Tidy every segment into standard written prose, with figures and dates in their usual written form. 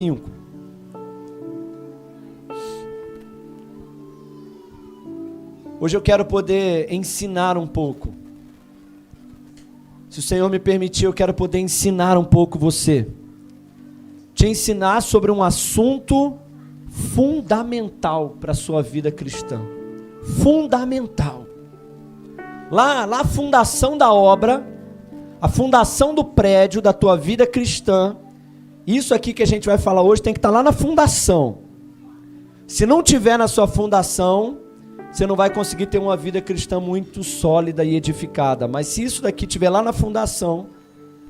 5. Hoje eu quero poder ensinar um pouco. Se o Senhor me permitir, eu quero poder ensinar um pouco você. Te ensinar sobre um assunto fundamental para a sua vida cristã. Fundamental. Lá a fundação da obra, a fundação do prédio da tua vida cristã, isso aqui que a gente vai falar hoje tem que estar lá na fundação. Se não tiver na sua fundação, você não vai conseguir ter uma vida cristã muito sólida e edificada. Mas se isso daqui estiver lá na fundação,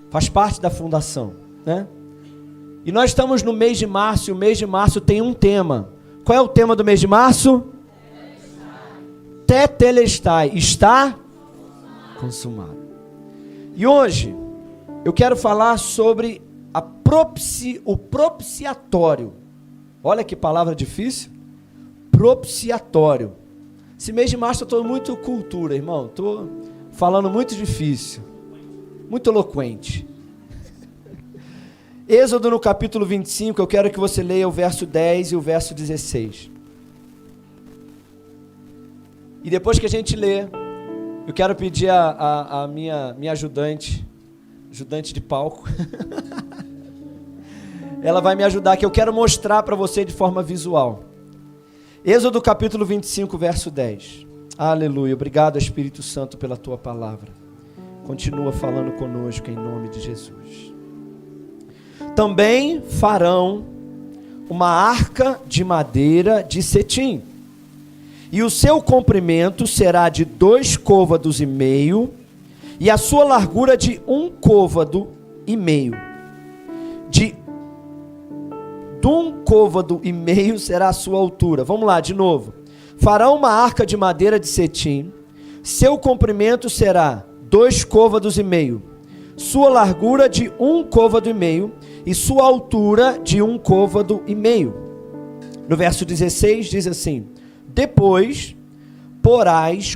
faz parte da fundação, né? E nós estamos no mês de março, e o mês de março tem um tema. Qual é o tema do mês de março? Tetelestai, está consumado. E hoje eu quero falar sobre o propiciatório. Olha que palavra difícil. Propiciatório. Esse mês de março eu estou muito cultura, irmão. Estou falando muito difícil. Muito eloquente. Êxodo no capítulo 25, eu quero que você leia o verso 10 e o verso 16. E depois que a gente lê, eu quero pedir a minha ajudante de palco. Ela vai me ajudar, que eu quero mostrar para você de forma visual. Êxodo capítulo 25, verso 10. Aleluia, obrigado Espírito Santo pela tua palavra. Continua falando conosco em nome de Jesus. Também farão uma arca de madeira de cetim, e o seu comprimento será de 2 côvados e meio, e a sua largura de 1 côvado e meio. De 1 côvado e meio será a sua altura. Vamos lá, de novo. Farão uma arca de madeira de cetim, seu comprimento será 2 côvados e meio, sua largura de 1 côvado e meio, e sua altura de 1 côvado e meio. No verso 16 diz assim: depois,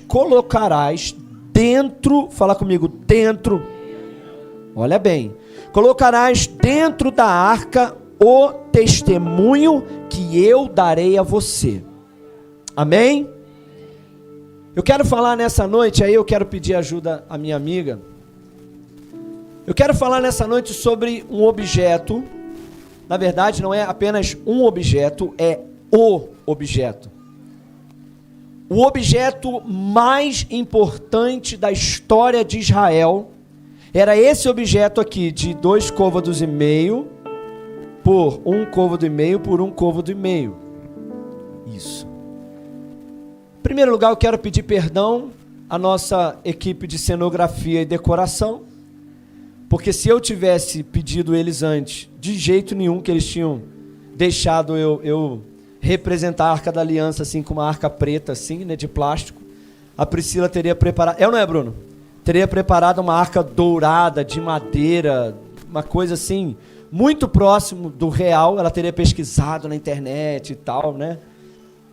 colocarás dentro, fala comigo, dentro, olha bem, colocarás dentro da arca o testemunho que eu darei a você. Amém? Eu quero falar nessa noite, aí eu quero pedir ajuda à minha amiga. Eu quero falar nessa noite sobre um objeto. Na verdade, não é apenas um objeto, é o objeto. O objeto mais importante da história de Israel era esse objeto aqui, de 2 côvados e meio, por 1 côvado e meio, por 1 côvado e meio. Isso. Em primeiro lugar, eu quero pedir perdão à nossa equipe de cenografia e decoração, porque se eu tivesse pedido eles antes, de jeito nenhum que eles tinham deixado eu representar a Arca da Aliança, assim, com uma arca preta, assim, né, de plástico, a Priscila teria preparado... É ou não é, Bruno? Teria preparado uma arca dourada, de madeira, uma coisa assim, muito próximo do real. Ela teria pesquisado na internet e tal, né?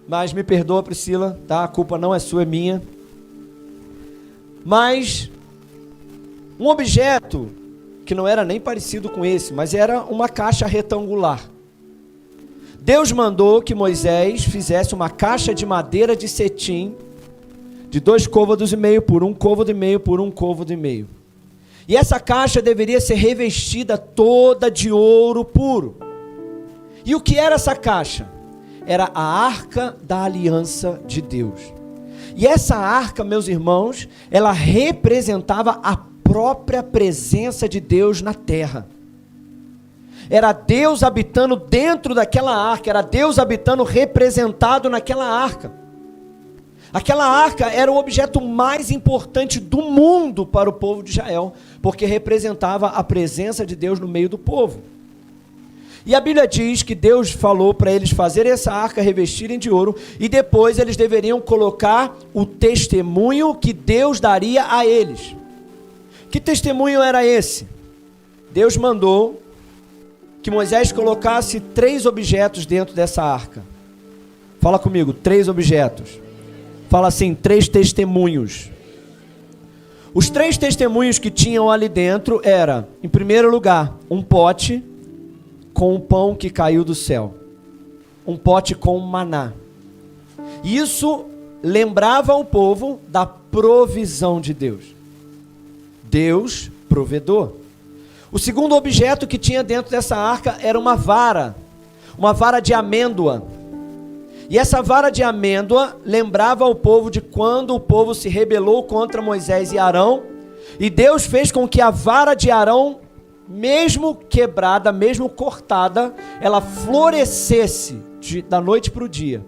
Mas me perdoa, Priscila, tá? A culpa não é sua, é minha. Mas um objeto que não era nem parecido com esse, mas era uma caixa retangular. Deus mandou que Moisés fizesse uma caixa de madeira de cetim, de 2 côvados e meio, por 1 côvado e meio, por 1 côvado e meio. E essa caixa deveria ser revestida toda de ouro puro. E o que era essa caixa? Era a Arca da Aliança de Deus. E essa arca, meus irmãos, ela representava a própria presença de Deus na terra. Era Deus habitando dentro daquela arca, era Deus habitando representado naquela arca. Aquela arca era o objeto mais importante do mundo para o povo de Israel, porque representava a presença de Deus no meio do povo. E a Bíblia diz que Deus falou para eles fazerem essa arca, revestirem de ouro, e depois eles deveriam colocar o testemunho que Deus daria a eles. Que testemunho era esse? Deus mandou que Moisés colocasse 3 objetos dentro dessa arca. Fala comigo, 3 objetos. Fala assim, 3 testemunhos. Os 3 testemunhos que tinham ali dentro era, em primeiro lugar, um pote com o pão que caiu do céu. Um pote com maná. Isso lembrava o povo da provisão de Deus. Deus, provedor. O segundo objeto que tinha dentro dessa arca era uma vara de amêndoa. E essa vara de amêndoa lembrava ao povo de quando o povo se rebelou contra Moisés e Arão, e Deus fez com que a vara de Arão, mesmo quebrada, mesmo cortada, ela florescesse da noite para o dia.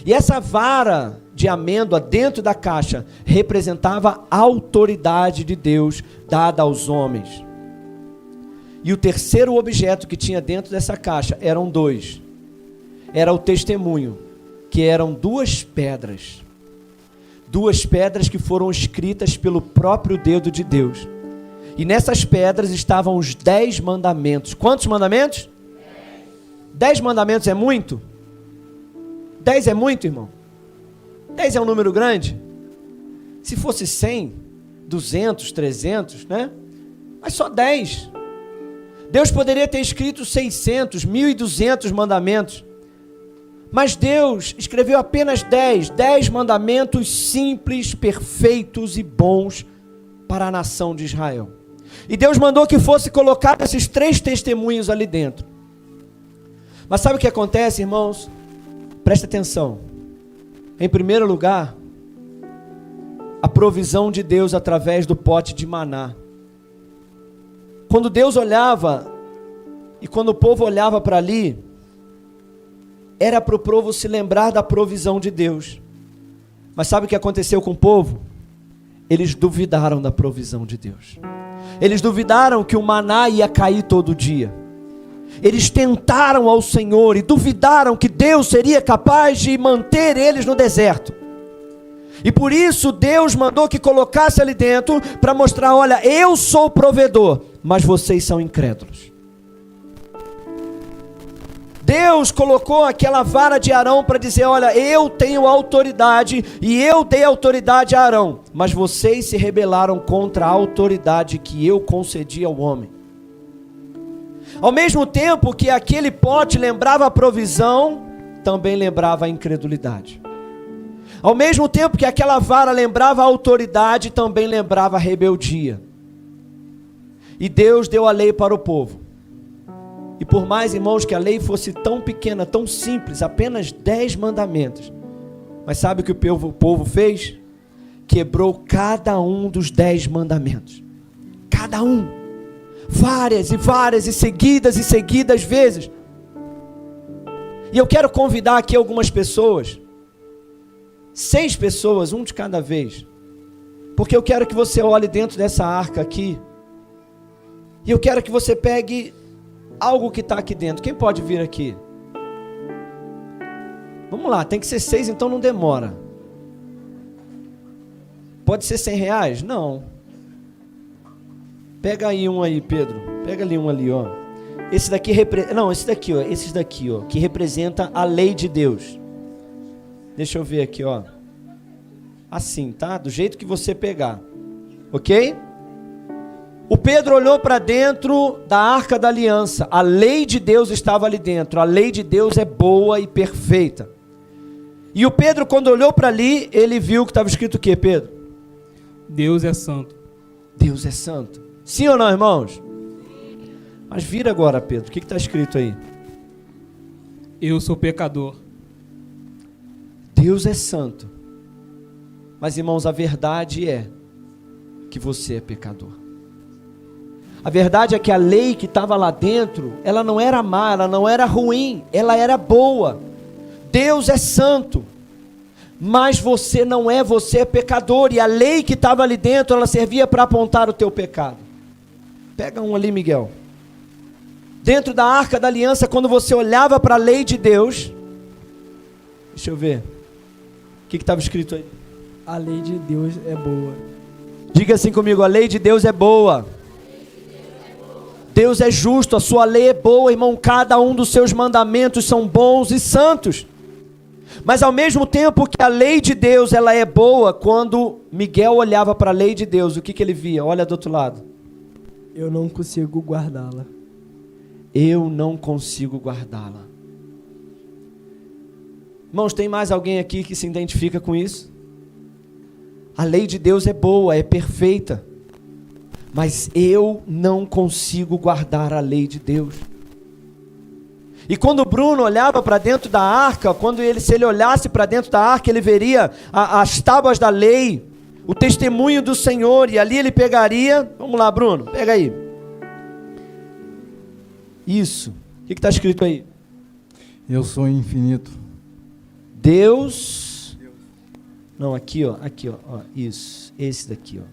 E essa vara de amêndoa dentro da caixa representava a autoridade de Deus dada aos homens. E o terceiro objeto que tinha dentro dessa caixa eram dois. Era o testemunho, que eram duas pedras. Duas pedras que foram escritas pelo próprio dedo de Deus. E nessas pedras estavam os 10 mandamentos. Quantos mandamentos? 10 mandamentos é muito? 10 é muito, irmão? 10 é um número grande? Se fosse 100, 200, 300, né? Mas só 10. Deus poderia ter escrito 600, 1.200 mandamentos. Mas Deus escreveu apenas 10 mandamentos simples, perfeitos e bons para a nação de Israel. E Deus mandou que fosse colocado esses 3 testemunhos ali dentro. Mas sabe o que acontece, irmãos? Presta atenção. Em primeiro lugar, a provisão de Deus através do pote de maná. Quando Deus olhava, e quando o povo olhava para ali, era para o povo se lembrar da provisão de Deus. Mas sabe o que aconteceu com o povo? Eles duvidaram da provisão de Deus. Eles duvidaram que o maná ia cair todo dia. Eles tentaram ao Senhor e duvidaram que Deus seria capaz de manter eles no deserto. E por isso Deus mandou que colocasse ali dentro para mostrar, olha, eu sou o provedor, mas vocês são incrédulos. Deus colocou aquela vara de Arão para dizer, olha, eu tenho autoridade e eu dei autoridade a Arão, mas vocês se rebelaram contra a autoridade que eu concedi ao homem. Ao mesmo tempo que aquele pote lembrava a provisão, também lembrava a incredulidade. Ao mesmo tempo que aquela vara lembrava a autoridade, também lembrava a rebeldia. E Deus deu a lei para o povo. E por mais, irmãos, que a lei fosse tão pequena, tão simples, apenas 10 mandamentos. Mas sabe o que o povo fez? Quebrou cada um dos 10 mandamentos. Cada um. Várias e seguidas vezes. E eu quero convidar aqui algumas pessoas. 6 pessoas, um de cada vez. Porque eu quero que você olhe dentro dessa arca aqui. E eu quero que você pegue algo que está aqui dentro. Quem pode vir aqui? Vamos lá, tem que ser 6, então não demora. Pode ser R$100? Não. Pega aí um aí, Pedro. Pega ali um ali, ó. Esse daqui esse daqui, ó. Esses daqui, ó, que representa a lei de Deus. Deixa eu ver aqui, ó. Assim, tá? Do jeito que você pegar. OK? O Pedro olhou para dentro da Arca da Aliança. A lei de Deus estava ali dentro. A lei de Deus é boa e perfeita. E o Pedro, quando olhou para ali, ele viu que estava escrito o quê, Pedro? Deus é santo. Deus é santo. Sim ou não, irmãos? Mas vira agora, Pedro. O que está escrito aí? Eu sou pecador. Deus é santo. Mas, irmãos, a verdade é que você é pecador. A verdade é que a lei que estava lá dentro, ela não era má, ela não era ruim, ela era boa. Deus é santo. Mas você não é, você é pecador. E a lei que estava ali dentro, ela servia para apontar o teu pecado. Pega um ali, Miguel. Dentro da Arca da Aliança, quando você olhava para a lei de Deus, deixa eu ver. O que estava escrito aí? A lei de Deus é boa. Diga assim comigo, a lei de Deus é boa. Deus é justo, a sua lei é boa, irmão. Cada um dos seus mandamentos são bons e santos. Mas ao mesmo tempo que a lei de Deus ela é boa, quando Miguel olhava para a lei de Deus, o que ele via? Olha do outro lado. Eu não consigo guardá-la. eu não consigo guardá-la. Irmãos, tem mais alguém aqui que se identifica com isso? A lei de Deus é boa, é perfeita, mas eu não consigo guardar a lei de Deus. E quando o Bruno olhava para dentro da arca, se ele olhasse para dentro da arca, ele veria as tábuas da lei, o testemunho do Senhor, e ali ele pegaria, vamos lá Bruno, pega aí. Isso, o que está escrito aí? Eu sou infinito. Deus, não, aqui ó, isso, esse daqui ó.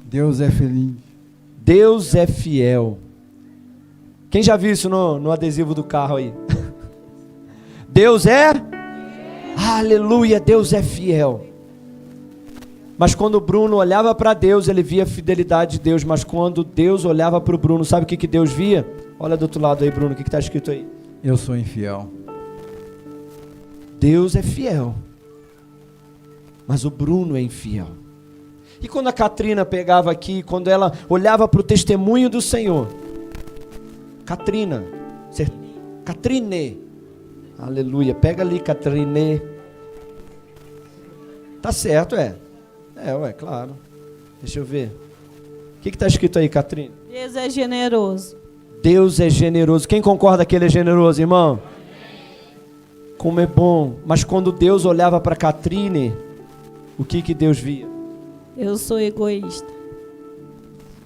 Deus é feliz. Deus é fiel. Quem já viu isso no adesivo do carro aí? Deus é? Aleluia, Deus é fiel. Mas quando o Bruno olhava para Deus, ele via a fidelidade de Deus. Mas quando Deus olhava para o Bruno, sabe o que Deus via? Olha do outro lado aí, Bruno, o que está escrito aí? Eu sou infiel. Deus é fiel, mas o Bruno é infiel. E quando a Katrina pegava aqui, quando ela olhava para o testemunho do Senhor, Katrine, aleluia, pega ali, Katrine. Tá certo, claro. Deixa eu ver. O que está escrito aí, Katrine? Deus é generoso. Deus é generoso. Quem concorda que Ele é generoso, irmão? Como é bom. Mas quando Deus olhava para Katrine, o que Deus via? Eu sou egoísta.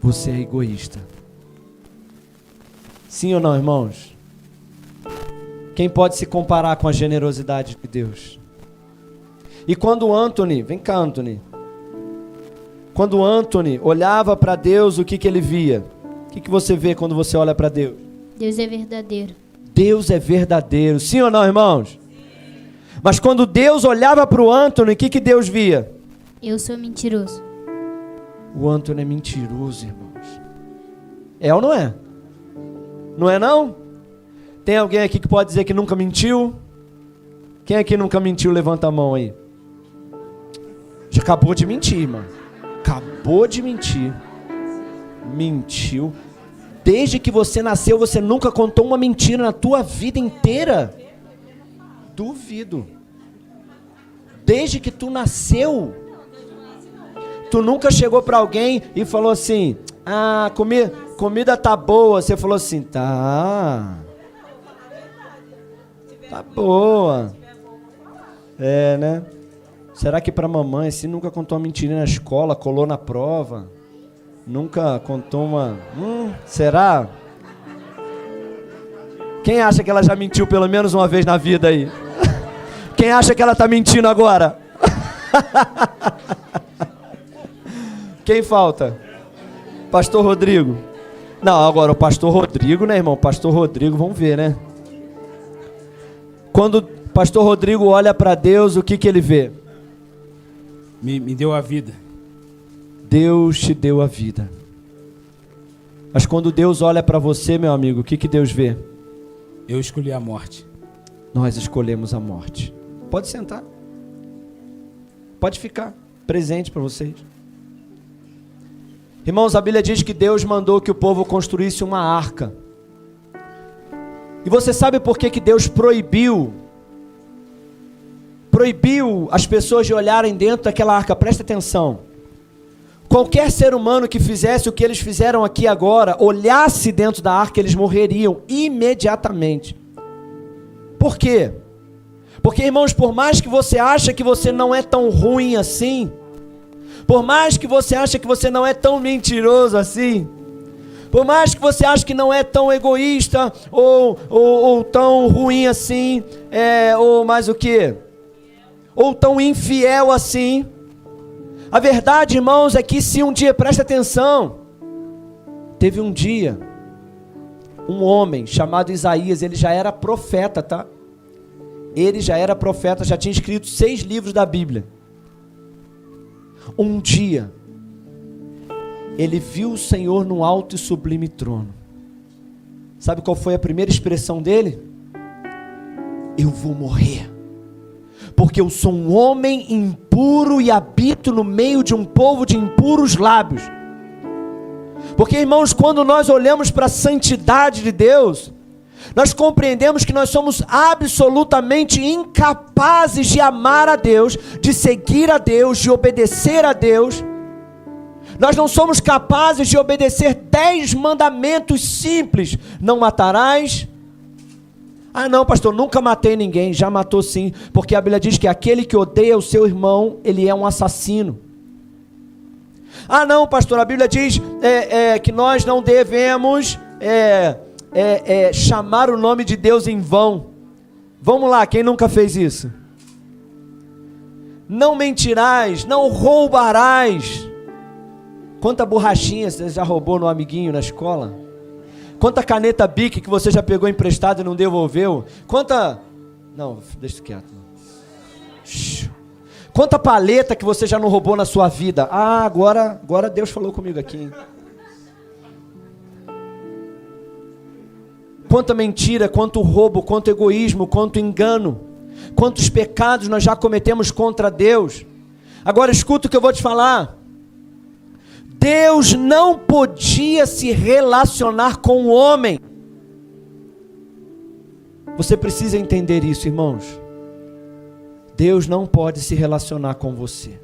Você é egoísta. Sim ou não, irmãos? Quem pode se comparar com a generosidade de Deus? E quando Anthony, vem cá Anthony, quando Anthony olhava para Deus, o que ele via? O que você vê quando você olha para Deus? Deus é verdadeiro. Deus é verdadeiro, sim ou não, irmãos? Sim. Mas quando Deus olhava para o Anthony, o que Deus via? Eu sou mentiroso. O Anthony é mentiroso, irmãos. É ou não é? Não é não? Tem alguém aqui que pode dizer que nunca mentiu? Quem aqui nunca mentiu? Levanta a mão aí. Já acabou de mentir, mano. Acabou de mentir. Mentiu. Desde que você nasceu, você nunca contou uma mentira na tua vida inteira? Duvido. Desde que tu nasceu, tu nunca chegou para alguém e falou assim: ah, comida tá boa. Você falou assim: tá boa. É, né? Será que para mamãe assim nunca contou uma mentira na escola, colou na prova? Nunca contou uma... será? Quem acha que ela já mentiu pelo menos uma vez na vida aí? Quem acha que ela está mentindo agora? Quem falta? Pastor Rodrigo. Não, agora o pastor Rodrigo, né, irmão? Pastor Rodrigo, vamos ver, né? Quando o pastor Rodrigo olha para Deus, o que ele vê? Me deu a vida. Deus te deu a vida. Mas quando Deus olha para você, meu amigo, o que Deus vê? Eu escolhi a morte. Nós escolhemos a morte. Pode sentar. Pode ficar. Presente para vocês. Irmãos, a Bíblia diz que Deus mandou que o povo construísse uma arca. E você sabe por que Deus proibiu as pessoas de olharem dentro daquela arca? Presta atenção. Qualquer ser humano que fizesse o que eles fizeram aqui agora, olhasse dentro da arca, eles morreriam imediatamente. Por quê? Porque, irmãos, por mais que você ache que você não é tão ruim assim, por mais que você ache que você não é tão mentiroso assim, por mais que você ache que não é tão egoísta ou tão ruim assim, ou mais o quê? Ou tão infiel assim, a verdade, irmãos, é que se um dia, presta atenção, teve um dia, um homem chamado Isaías, ele já era profeta, tá? Ele já era profeta, já tinha escrito 6 livros da Bíblia. Um dia, ele viu o Senhor num alto e sublime trono. Sabe qual foi a primeira expressão dele? Eu vou morrer, porque eu sou um homem impuro e habito no meio de um povo de impuros lábios. Porque, irmãos, quando nós olhamos para a santidade de Deus, nós compreendemos que nós somos absolutamente incapazes de amar a Deus, de seguir a Deus, de obedecer a Deus. Nós não somos capazes de obedecer 10 mandamentos simples. Não matarás. Ah não, pastor, nunca matei ninguém. Já matou sim, porque a Bíblia diz que aquele que odeia o seu irmão, ele é um assassino. Ah não, pastor, a Bíblia diz que nós não devemos chamar o nome de Deus em vão. Vamos lá, quem nunca fez isso? Não mentirás, não roubarás. Quanta borrachinha você já roubou no amiguinho na escola? Quanta caneta Bic que você já pegou emprestado e não devolveu? Não, deixa isso quieto. Quanta paleta que você já não roubou na sua vida? Ah, agora Deus falou comigo aqui, hein? Quanta mentira, quanto roubo, quanto egoísmo, quanto engano, quantos pecados nós já cometemos contra Deus. Agora escuta o que eu vou te falar. Deus não podia se relacionar com o homem. Você precisa entender isso, irmãos. Deus não pode se relacionar com você.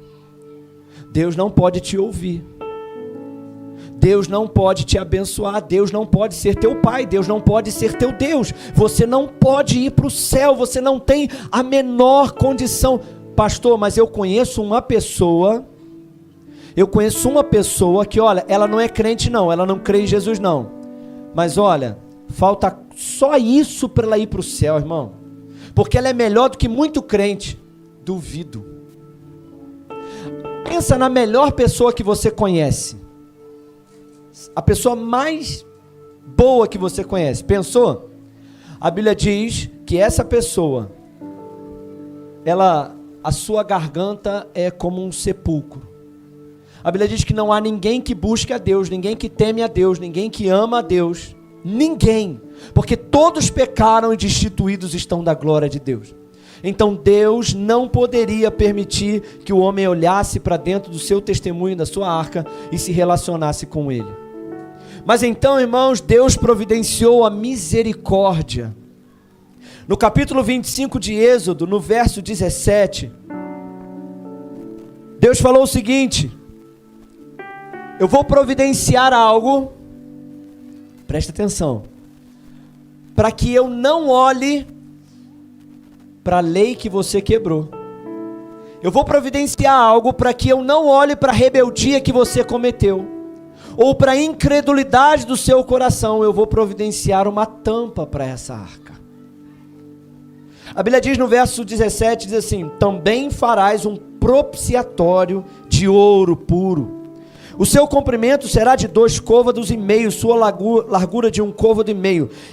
Deus não pode te ouvir. Deus não pode te abençoar. Deus não pode ser teu pai. Deus não pode ser teu Deus. Você não pode ir para o céu. Você não tem a menor condição. Pastor, mas eu conheço uma pessoa que, olha, ela não é crente não, ela não crê em Jesus não. Mas olha, falta só isso para ela ir para o céu, irmão. Porque ela é melhor do que muito crente. Duvido. Pensa na melhor pessoa que você conhece. A pessoa mais boa que você conhece. Pensou? A Bíblia diz que essa pessoa, a sua garganta é como um sepulcro. A Bíblia diz que não há ninguém que busque a Deus, ninguém que teme a Deus, ninguém que ama a Deus. Ninguém. Porque todos pecaram e destituídos estão da glória de Deus. Então Deus não poderia permitir que o homem olhasse para dentro do seu testemunho, da sua arca, e se relacionasse com ele. Mas então, irmãos, Deus providenciou a misericórdia. No capítulo 25 de Êxodo, no verso 17, Deus falou o seguinte: eu vou providenciar algo, presta atenção, para que eu não olhe para a lei que você quebrou. Eu vou providenciar algo para que eu não olhe para a rebeldia que você cometeu, ou para a incredulidade do seu coração. Eu vou providenciar uma tampa para essa arca. A Bíblia diz no verso 17, diz assim: também farás um propiciatório de ouro puro. O seu comprimento será de 2,5 côvados, sua largura de 1,5 côvado.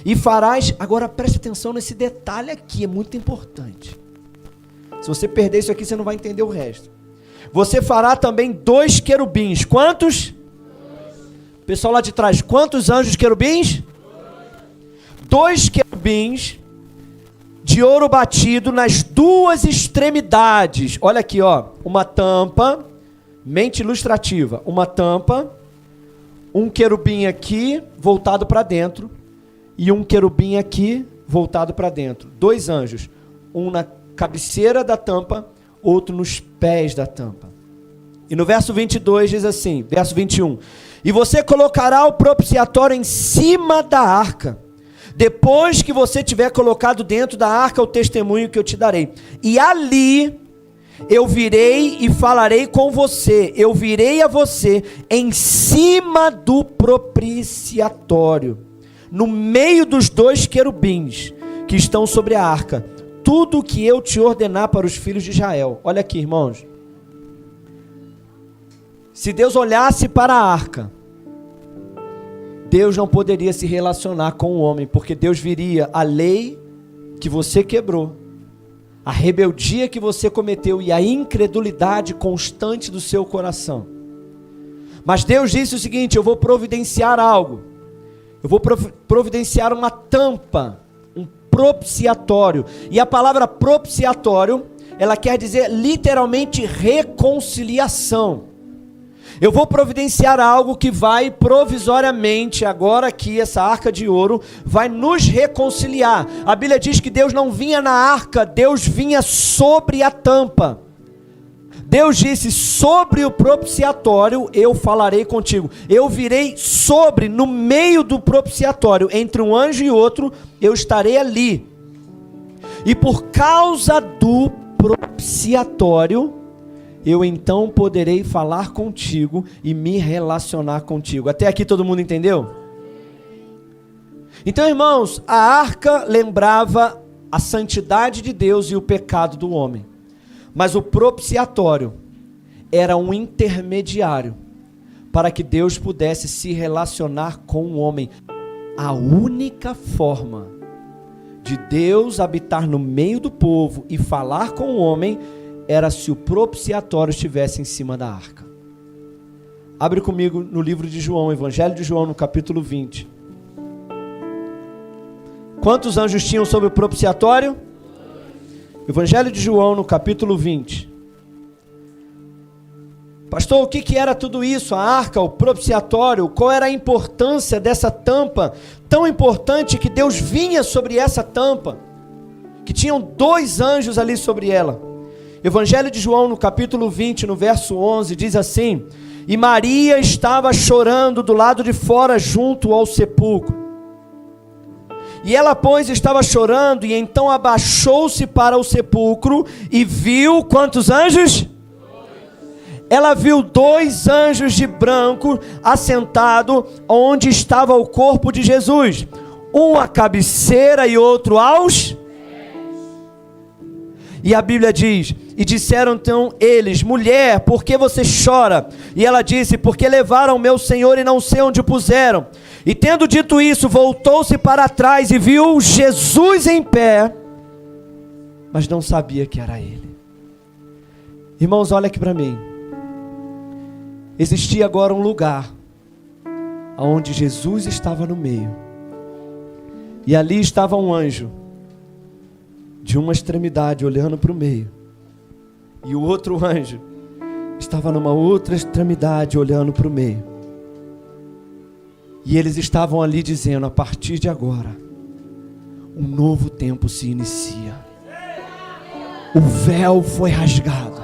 E farás, agora preste atenção nesse detalhe aqui, é muito importante. Se você perder isso aqui, você não vai entender o resto. Você fará também 2 querubins. Quantos? Pessoal lá de trás, quantos anjos querubins? 2 querubins de ouro batido nas 2 extremidades. Olha aqui, ó, uma tampa. Mente ilustrativa, uma tampa, um querubim aqui voltado para dentro e um querubim aqui voltado para dentro. 2 anjos, um na cabeceira da tampa, outro nos pés da tampa. E no verso 22 diz assim, verso 21, e você colocará o propiciatório em cima da arca, depois que você tiver colocado dentro da arca o testemunho que eu te darei. E ali eu virei e falarei com você, eu virei a você em cima do propiciatório, no meio dos 2 querubins que estão sobre a arca, tudo o que eu te ordenar para os filhos de Israel. Olha aqui, irmãos, se Deus olhasse para a arca, Deus não poderia se relacionar com o homem, porque Deus viria a lei que você quebrou, a rebeldia que você cometeu e a incredulidade constante do seu coração. Mas Deus disse o seguinte: eu vou providenciar algo. Eu vou providenciar uma tampa, um propiciatório. E a palavra propiciatório, ela quer dizer literalmente reconciliação. Eu vou providenciar algo que vai provisoriamente, agora aqui, essa arca de ouro, vai nos reconciliar. A Bíblia diz que Deus não vinha na arca, Deus vinha sobre a tampa. Deus disse, sobre o propiciatório eu falarei contigo. Eu virei sobre, no meio do propiciatório, entre um anjo e outro, eu estarei ali. E por causa do propiciatório, eu então poderei falar contigo e me relacionar contigo. Até aqui todo mundo entendeu? Então, irmãos, a arca lembrava a santidade de Deus e o pecado do homem. Mas o propiciatório era um intermediário para que Deus pudesse se relacionar com o homem. A única forma de Deus habitar no meio do povo e falar com o homem era se o propiciatório estivesse em cima da arca. Abre comigo no livro de João, Evangelho de João, no capítulo 20. Quantos anjos tinham sobre o propiciatório? Evangelho de João, no capítulo 20. Pastor, o que era tudo isso? A arca, o propiciatório, qual era a importância dessa tampa? Tão importante que Deus vinha sobre essa tampa, que tinham 2 anjos ali sobre ela. Evangelho de João, no capítulo 20, no verso 11, diz assim: E Maria estava chorando do lado de fora junto ao sepulcro. E ela, pois, estava chorando, e então abaixou-se para o sepulcro, e viu quantos anjos? 2. Ela viu 2 anjos de branco, assentado onde estava o corpo de Jesus, um à cabeceira e outro aos pés. E a Bíblia diz, e disseram então eles, mulher, por que você chora? E ela disse, porque levaram meu Senhor e não sei onde o puseram. E tendo dito isso, voltou-se para trás e viu Jesus em pé, mas não sabia que era ele. Irmãos, olha aqui para mim. Existia agora um lugar onde Jesus estava no meio. E ali estava um anjo, de uma extremidade olhando para o meio. E o outro anjo estava numa outra extremidade olhando para o meio. E eles estavam ali dizendo, a partir de agora, um novo tempo se inicia. O véu foi rasgado.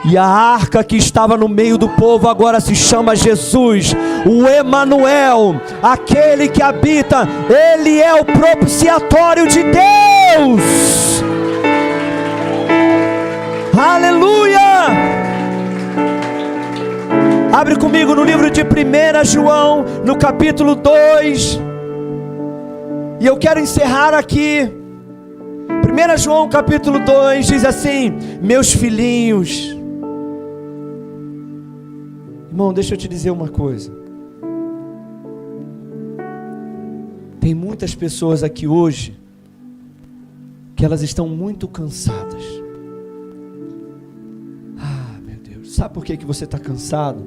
E a arca que estava no meio do povo agora se chama Jesus, o Emanuel, aquele que habita, ele é o propiciatório de Deus. Aleluia! Abre comigo no livro de 1 João, no capítulo 2. E eu quero encerrar aqui. 1 João capítulo 2 diz assim: meus filhinhos. Irmão, deixa eu te dizer uma coisa. Tem muitas pessoas aqui hoje que elas estão muito cansadas. Ah, meu Deus. Sabe por que você está cansado?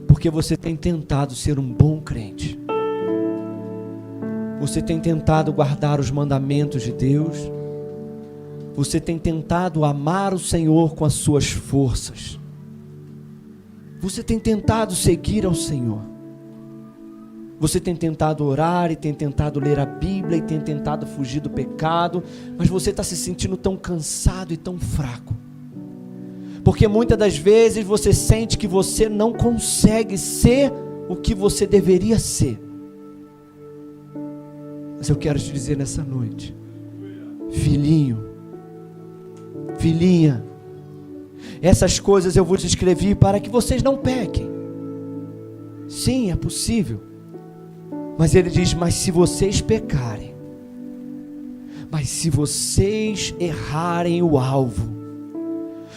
Porque você tem tentado ser um bom crente. Você tem tentado guardar os mandamentos de Deus. Você tem tentado amar o Senhor com as suas forças. Você tem tentado seguir ao Senhor. Você tem tentado orar e tem tentado ler a Bíblia e tem tentado fugir do pecado, mas você está se sentindo tão cansado e tão fraco. Porque muitas das vezes você sente que você não consegue ser o que você deveria ser. Mas eu quero te dizer nessa noite, filhinho, filhinha, essas coisas eu vos escrevi para que vocês não pequem. Sim, é possível. Mas ele diz, mas se vocês pecarem, mas se vocês errarem o alvo,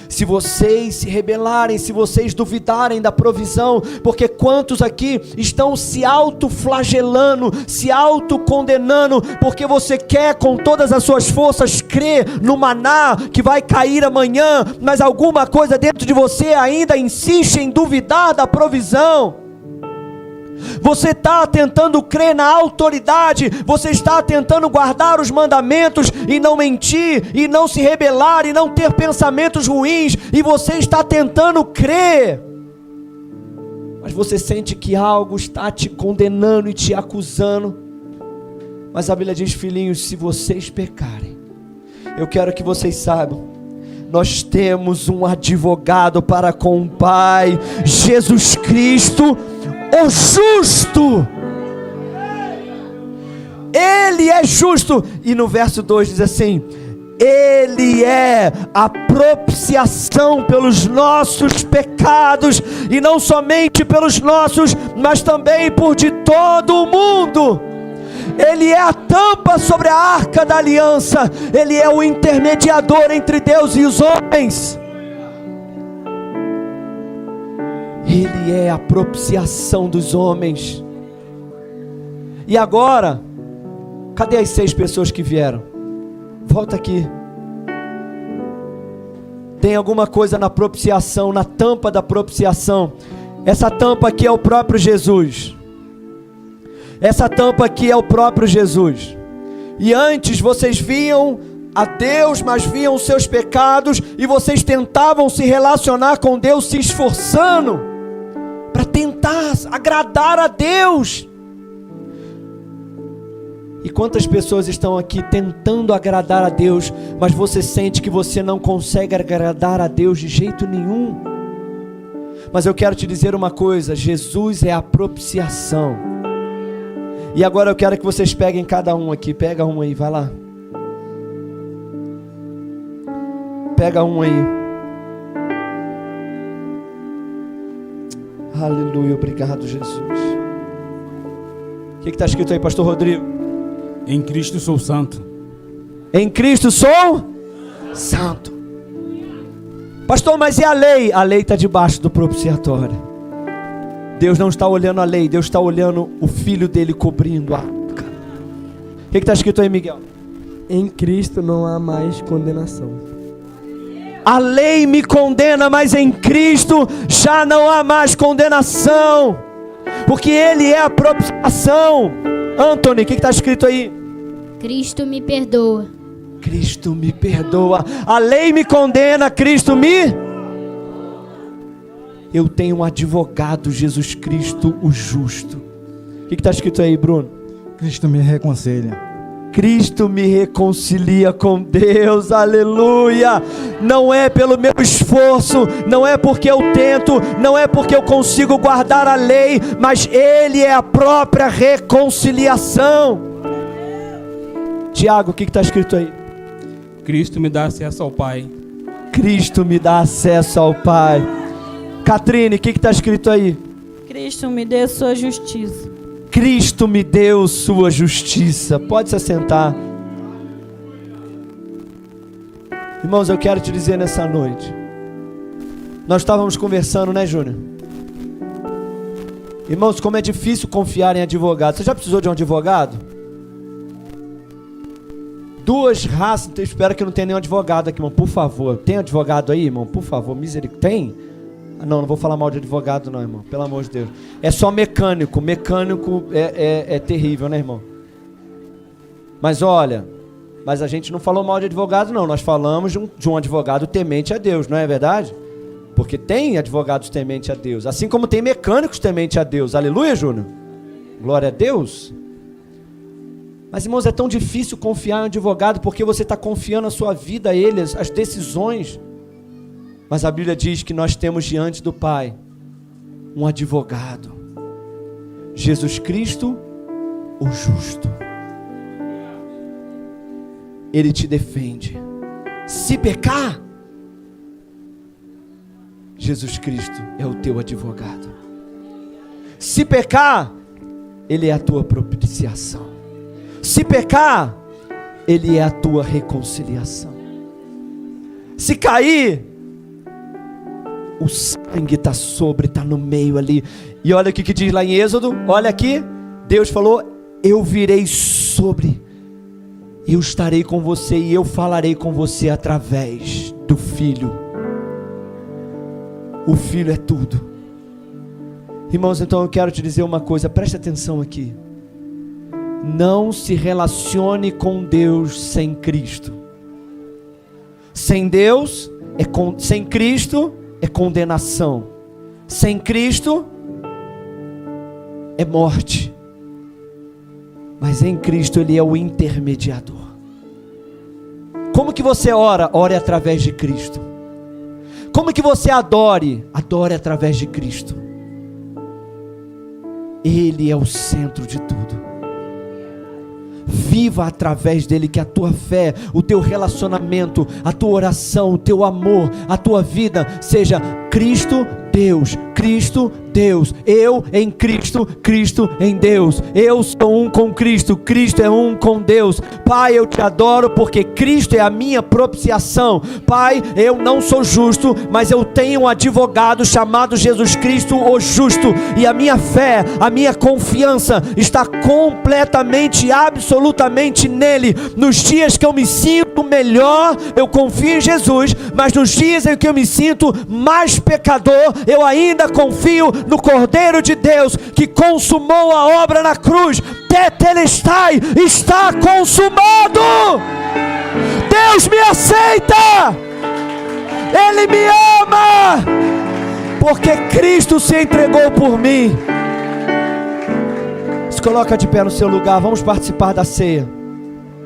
se vocês se rebelarem, se vocês duvidarem da provisão, porque quantos aqui estão se autoflagelando, se autocondenando, porque você quer com todas as suas forças crer no maná que vai cair amanhã, mas alguma coisa dentro de você ainda insiste em duvidar da provisão. Você está tentando crer na autoridade, você está tentando guardar os mandamentos e não mentir, e não se rebelar, e não ter pensamentos ruins, e você está tentando crer, mas você sente que algo está te condenando e te acusando. Mas a Bíblia diz: filhinhos, se vocês pecarem, eu quero que vocês saibam, nós temos um advogado para com o Pai, Jesus Cristo, o justo. Ele é justo. E no verso 2 diz assim: Ele é a propiciação pelos nossos pecados, e não somente pelos nossos, mas também por de todo o mundo. Ele é a tampa sobre a arca da aliança. Ele é o intermediador entre Deus e os homens. Ele é a propiciação dos homens. E agora, cadê as 6 pessoas que vieram? Volta aqui. Tem alguma coisa na propiciação, na tampa da propiciação. Essa tampa aqui é o próprio Jesus. Essa tampa aqui é o próprio Jesus. E antes vocês viam a Deus, mas viam os seus pecados, e vocês tentavam se relacionar com Deus, se esforçando para tentar agradar a Deus. E quantas pessoas estão aqui tentando agradar a Deus, mas você sente que você não consegue agradar a Deus de jeito nenhum? Mas eu quero te dizer uma coisa: Jesus é a propiciação. E agora eu quero que vocês peguem cada um aqui. Pega um aí, vai lá. Pega um aí. Aleluia, obrigado, Jesus. O que está escrito aí, pastor Rodrigo? Em Cristo sou santo. Em Cristo sou santo. Pastor, mas e a lei? A lei está debaixo do propiciatório. Deus não está olhando a lei, Deus está olhando o Filho dele cobrindo a arca. O que está escrito aí, Miguel? Em Cristo não há mais condenação. A lei me condena, mas em Cristo já não há mais condenação, porque Ele é a propiciação. Anthony, o que está escrito aí? Cristo me perdoa. Cristo me perdoa. A lei me condena, Cristo me... Eu tenho um advogado, Jesus Cristo, o justo. O que está escrito aí, Bruno? Cristo me reconcilia. Cristo me reconcilia com Deus, aleluia. Não é pelo meu esforço, não é porque eu tento, não é porque eu consigo guardar a lei, mas Ele é a própria reconciliação. Tiago, o que está escrito aí? Cristo me dá acesso ao Pai. Cristo me dá acesso ao Pai. Catrine, o que está escrito aí? Cristo me dê sua justiça. Cristo me deu sua justiça. Pode se assentar. Irmãos, eu quero te dizer nessa noite. Nós estávamos conversando, né, Júnior? Irmãos, como é difícil confiar em advogado. Você já precisou de um advogado? 2 raças. Espero que não tenha nenhum advogado aqui, irmão. Por favor. Tem advogado aí, irmão? Por favor, misericórdia. Tem? Não vou falar mal de advogado não, irmão, pelo amor de Deus. É só mecânico. Mecânico é terrível, né, irmão? Mas olha, mas a gente não falou mal de advogado não. Nós falamos de um advogado temente a Deus, não é verdade? Porque tem advogados temente a Deus, assim como tem mecânicos temente a Deus. Aleluia, Júnior? Glória a Deus. Mas, irmãos, é tão difícil confiar em um advogado, porque você está confiando a sua vida a ele, as decisões. Mas a Bíblia diz que nós temos diante do Pai um advogado, Jesus Cristo, o justo. Ele te defende. Se pecar, Jesus Cristo é o teu advogado. Se pecar, Ele é a tua propiciação. Se pecar, Ele é a tua reconciliação. Se cair, o sangue está sobre, está no meio ali. E olha o que diz lá em Êxodo. Olha aqui, Deus falou: eu virei sobre, eu estarei com você e eu falarei com você através do Filho. O Filho é tudo. Irmãos, então eu quero te dizer uma coisa, preste atenção aqui. Não se relacione com Deus sem Cristo. Sem Deus, sem Cristo é condenação. Sem Cristo é morte. Mas em Cristo Ele é o intermediador. Como que você ora? Ore através de Cristo. Como que você adore? Adore através de Cristo. Ele é o centro de tudo. Viva através dele, que a tua fé, o teu relacionamento, a tua oração, o teu amor, a tua vida seja Cristo, Deus, Cristo, Deus. Eu em Cristo, Cristo em Deus. Eu sou um com Cristo, Cristo é um com Deus. Pai, eu te adoro porque Cristo é a minha propiciação. Pai, eu não sou justo, mas eu tenho um advogado chamado Jesus Cristo, o justo. E a minha fé, a minha confiança está completamente, absolutamente nele. Nos dias que eu me sinto melhor, eu confio em Jesus. Mas nos dias em que eu me sinto mais pecador, eu ainda confio no Cordeiro de Deus que consumou a obra na cruz. Tetelestai, está consumado. Deus me aceita, Ele me ama, porque Cristo se entregou por mim. Se coloca de pé no seu lugar, vamos participar da ceia.